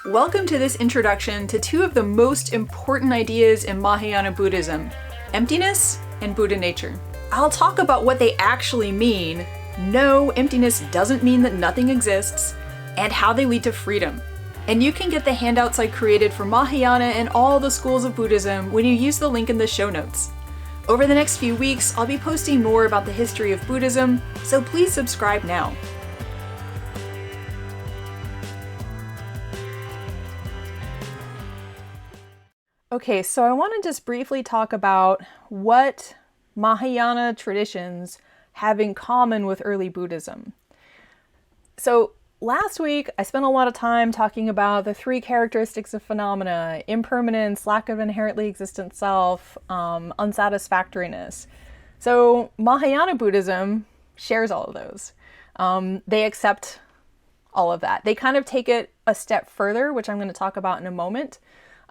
Welcome to this introduction to two of the most important ideas in Mahayana Buddhism, emptiness and Buddha nature. I'll talk about what they actually mean, no, emptiness doesn't mean that nothing exists, and how they lead to freedom. And you can get the handouts I created for Mahayana and all the schools of Buddhism when you use the link in the show notes. Over the next few weeks, I'll be posting more about the history of Buddhism, so please subscribe now. Okay, so I want to just briefly talk about what Mahayana traditions have in common with early Buddhism. So last week, I spent a lot of time talking about the three characteristics of phenomena: impermanence, lack of inherently existent self, unsatisfactoriness. So Mahayana Buddhism shares all of those. They accept all of that. They kind of take it a step further, which I'm going to talk about in a moment.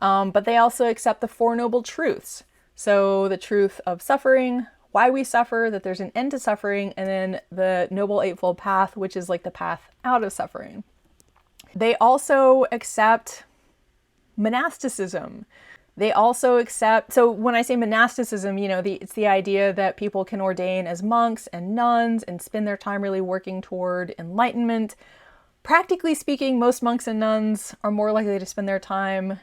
But they also accept the Four Noble Truths. So the truth of suffering, why we suffer, that there's an end to suffering, and then the Noble Eightfold Path, which is like the path out of suffering. They also accept monasticism. They also accept, so when I say monasticism, it's the idea that people can ordain as monks and nuns and spend their time really working toward enlightenment. Practically speaking, most monks and nuns are more likely to spend their time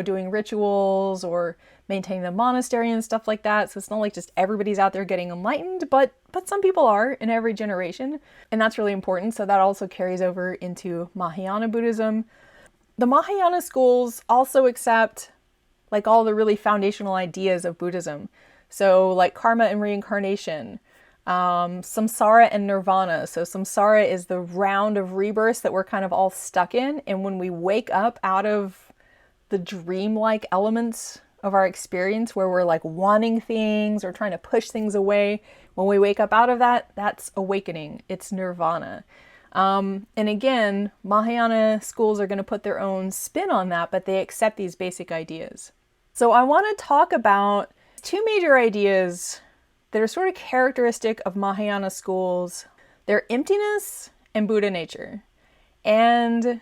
doing rituals or maintaining the monastery and stuff like that. So it's not like just everybody's out there getting enlightened, but some people are in every generation. And that's really important. So that also carries over into Mahayana Buddhism. The Mahayana schools also accept like all the really foundational ideas of Buddhism. So like karma and reincarnation, samsara and nirvana. So samsara is the round of rebirths that we're kind of all stuck in. And when we wake up out of the dreamlike elements of our experience where we're like wanting things or trying to push things away, when we wake up out of that, that's awakening. It's nirvana. And again, Mahayana schools are going to put their own spin on that, but they accept these basic ideas. So I want to talk about two major ideas that are sort of characteristic of Mahayana schools. They're emptiness and Buddha nature. And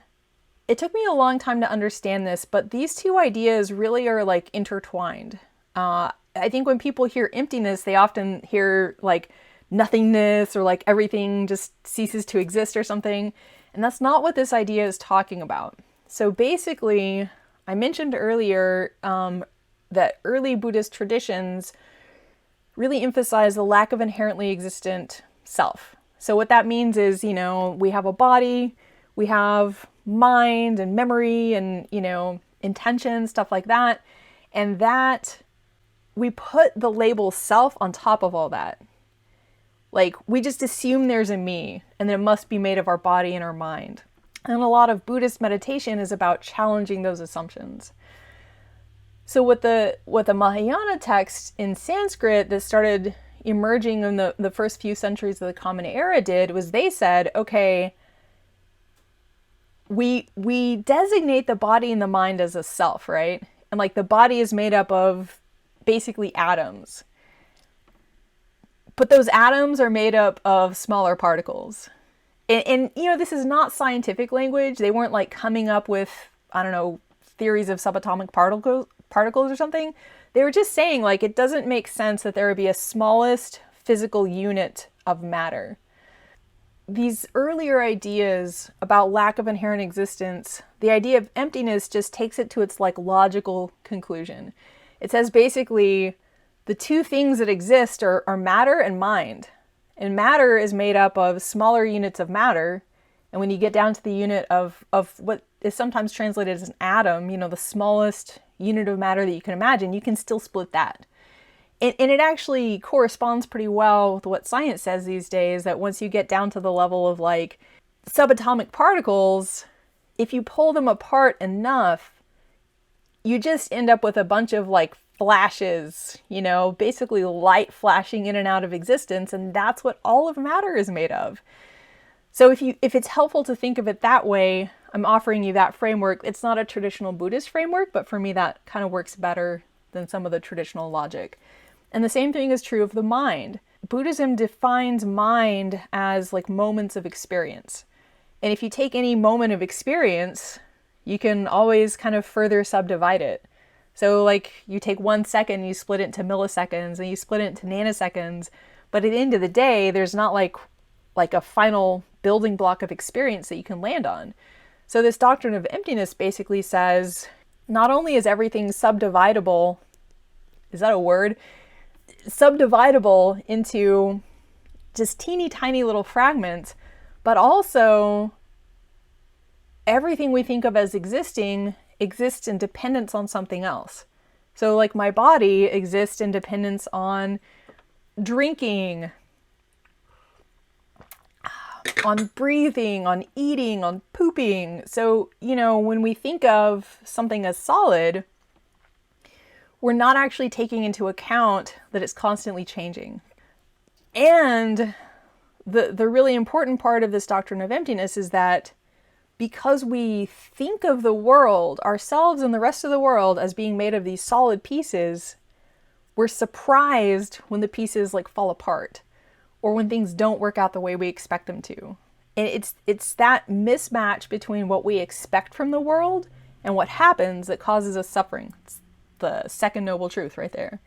it took me a long time to understand this, but these two ideas really are like intertwined. I think when people hear emptiness, they often hear like nothingness or like everything just ceases to exist or something. And that's not what this idea is talking about. So basically, I mentioned earlier that early Buddhist traditions really emphasize the lack of inherently existent self. So what that means is, we have a body, we have mind and memory and, intention, stuff like that. And that we put the label self on top of all that. Like we just assume there's a me and that it must be made of our body and our mind. And a lot of Buddhist meditation is about challenging those assumptions. So what the Mahayana text in Sanskrit that started emerging in the first few centuries of the Common Era did was they said, okay, we designate the body and the mind as a self, right? And like the body is made up of basically atoms. But those atoms are made up of smaller particles. And this is not scientific language. They weren't like coming up with, theories of subatomic particles or something. They were just saying like it doesn't make sense that there would be a smallest physical unit of matter. These earlier ideas about lack of inherent existence, the idea of emptiness just takes it to its like logical conclusion. It says basically the two things that exist are matter and mind. And matter is made up of smaller units of matter. And when you get down to the unit of what is sometimes translated as an atom, the smallest unit of matter that you can imagine, you can still split that. And it actually corresponds pretty well with what science says these days, that once you get down to the level of like subatomic particles, if you pull them apart enough, you just end up with a bunch of like flashes, basically light flashing in and out of existence. And that's what all of matter is made of. So if it's helpful to think of it that way, I'm offering you that framework. It's not a traditional Buddhist framework, but for me that kind of works better than some of the traditional logic. And the same thing is true of the mind. Buddhism defines mind as like moments of experience. And if you take any moment of experience, You can always kind of further subdivide it. So like you take 1 second, you split it into milliseconds, and you split it into nanoseconds. But at the end of the day, there's not like a final building block of experience that you can land on. So this doctrine of emptiness basically says, not only is everything subdividable, is that a word? Subdividable into just teeny tiny little fragments, but also everything we think of as existing exists in dependence on something else. So like my body exists in dependence on drinking, on breathing, on eating, on pooping. So, when we think of something as solid, we're not actually taking into account that it's constantly changing. And the really important part of this doctrine of emptiness is that because we think of the world, ourselves and the rest of the world, as being made of these solid pieces, we're surprised when the pieces fall apart or when things don't work out the way we expect them to. And it's that mismatch between what we expect from the world and what happens that causes us suffering. It's the second noble truth right there.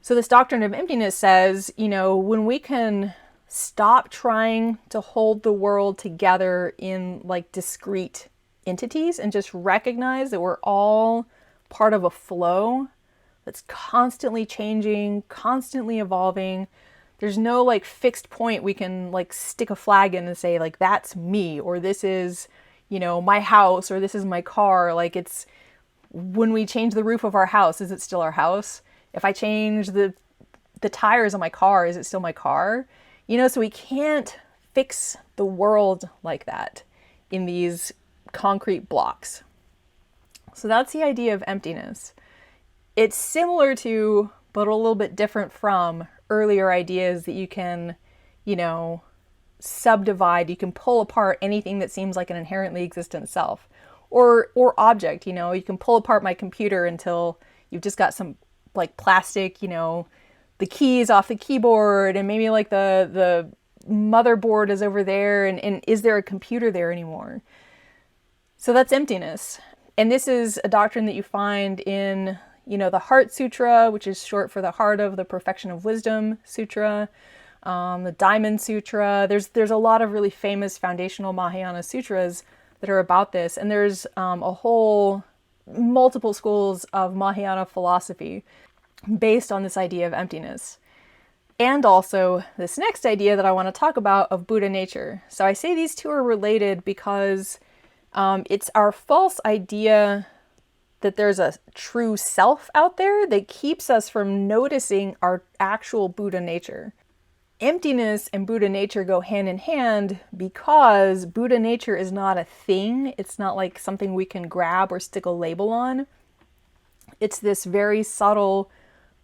So this doctrine of emptiness says, when we can stop trying to hold the world together in discrete entities and just recognize that we're all part of a flow that's constantly changing, constantly evolving. There's no fixed point we can stick a flag in and say that's me, or this is, my house, or this is my car. It's when we change the roof of our house, is it still our house? If I change the tires on my car, is it still my car? So we can't fix the world like that in these concrete blocks. So that's the idea of emptiness. It's similar to, but a little bit different from, earlier ideas that you can, subdivide. You can pull apart anything that seems like an inherently existent self or object. You can pull apart my computer until you've just got some plastic, the keys off the keyboard, and maybe the motherboard is over there, and is there a computer there anymore? So that's emptiness. And this is a doctrine that you find in, the Heart Sutra, which is short for the Heart of the Perfection of Wisdom Sutra, the Diamond Sutra. There's a lot of really famous foundational Mahayana sutras that are about this. And there's a whole multiple schools of Mahayana philosophy based on this idea of emptiness. And also this next idea that I want to talk about of Buddha nature. So I say these two are related because it's our false idea that there's a true self out there that keeps us from noticing our actual Buddha nature. Emptiness and Buddha nature go hand in hand because Buddha nature is not a thing. It's not like something we can grab or stick a label on. It's this very subtle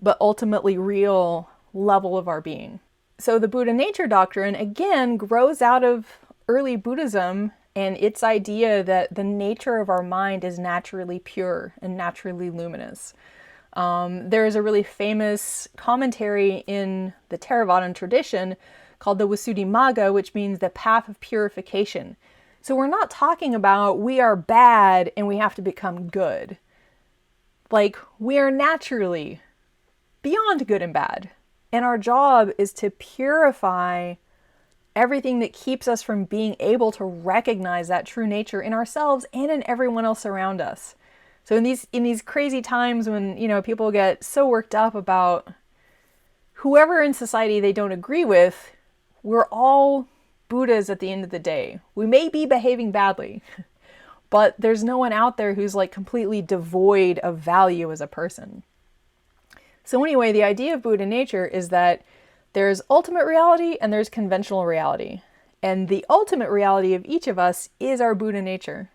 but ultimately real level of our being. So the Buddha nature doctrine, again, grows out of early Buddhism and its idea that the nature of our mind is naturally pure and naturally luminous. There is a really famous commentary in the Theravadan tradition called the Visuddhimagga, which means the path of purification. So we're not talking about we are bad and we have to become good. We are naturally beyond good and bad. And our job is to purify everything that keeps us from being able to recognize that true nature in ourselves and in everyone else around us. So in these crazy times when, people get so worked up about whoever in society they don't agree with, we're all Buddhas at the end of the day. We may be behaving badly, but there's no one out there who's completely devoid of value as a person. So anyway, the idea of Buddha nature is that there's ultimate reality and there's conventional reality. And the ultimate reality of each of us is our Buddha nature.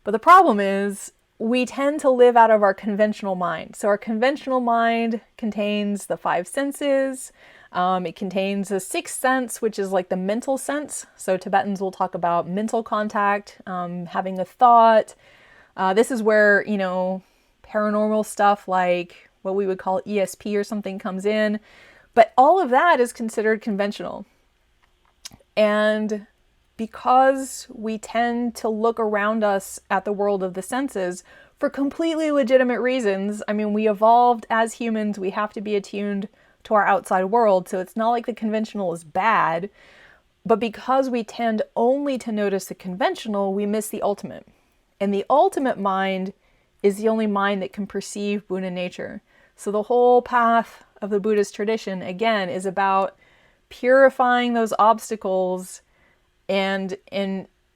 But the problem is we tend to live out of our conventional mind. So our conventional mind contains the 5 senses. It contains the 6th sense, which is the mental sense. So Tibetans will talk about mental contact, having a thought. This is where, paranormal stuff like what we would call ESP or something comes in. But all of that is considered conventional. And because we tend to look around us at the world of the senses for completely legitimate reasons. I mean, we evolved as humans, we have to be attuned to our outside world, so it's not like the conventional is bad, but because we tend only to notice the conventional, we miss the ultimate. And the ultimate mind is the only mind that can perceive Buddha nature. So the whole path of the Buddhist tradition, again, is about purifying those obstacles and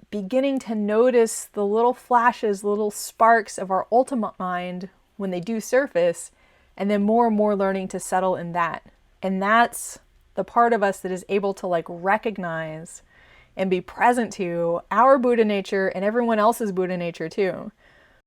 beginning to notice the little flashes, little sparks of our ultimate mind when they do surface, and then more and more learning to settle in that. And that's the part of us that is able to like recognize and be present to our Buddha nature and everyone else's Buddha nature too.